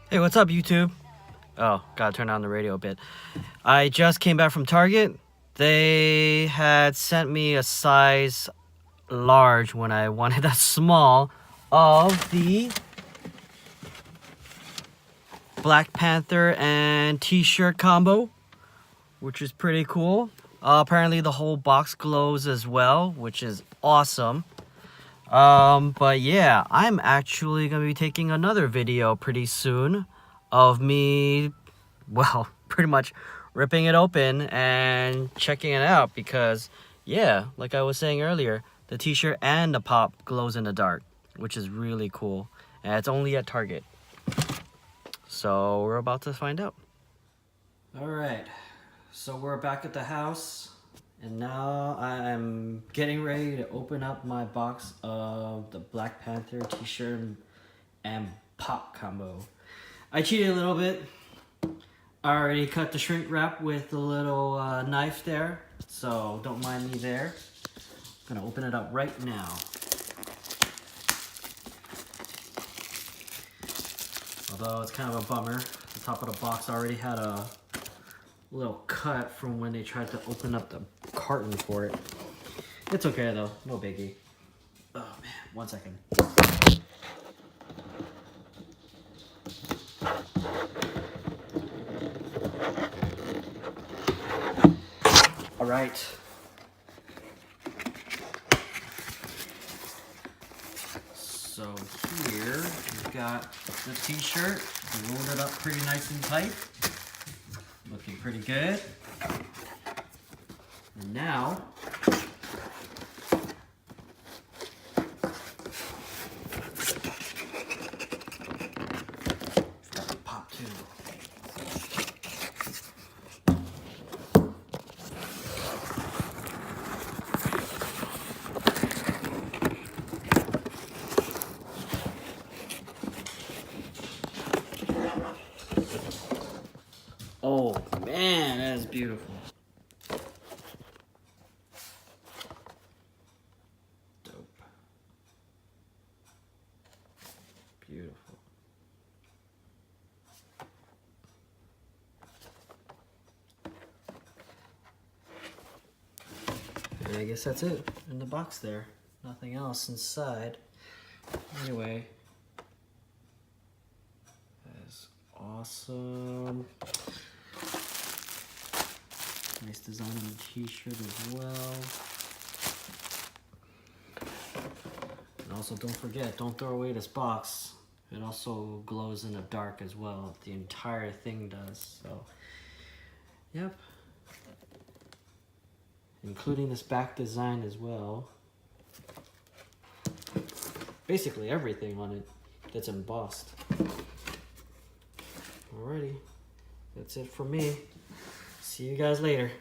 Hey, what's up, YouTube? Oh, gotta turn on the radio a bit. I just came back from Target. They had sent me a size large when I wanted a small of the Black Panther and t-shirt combo, which is pretty cool. Apparently the whole box glows as well, which is awesome. But yeah, I'm actually gonna be taking another video pretty soon of me, well, pretty much ripping it open and checking it out because, yeah, like I was saying earlier, the t-shirt and the pop glows in the dark, which is really cool. And it's only at Target. So we're about to find out. Alright, so we're back at the house. And now I'm getting ready to open up my box of the Black Panther t-shirt and pop combo. I cheated a little bit. I already cut the shrink wrap with the little knife there, so don't mind me there. I'm gonna open it up right now. Although it's kind of a bummer, the top of the box already had a little cut from when they tried to open up the carton for it. It's okay though, no biggie. Oh man, 1 second. All right. So here we've got the t-shirt loaded up pretty nice and tight. Looking pretty good. And now, we've got the pop too. Oh man, that is beautiful. Dope. Beautiful. And I guess that's it in the box there. Nothing else inside. Anyway, that is awesome. Nice design on the t-shirt as well. And also don't forget, don't throw away this box. It also glows in the dark as well. The entire thing does, so. Yep. Including this back design as well. Basically everything on it that's embossed. Alrighty, that's it for me. See you guys later.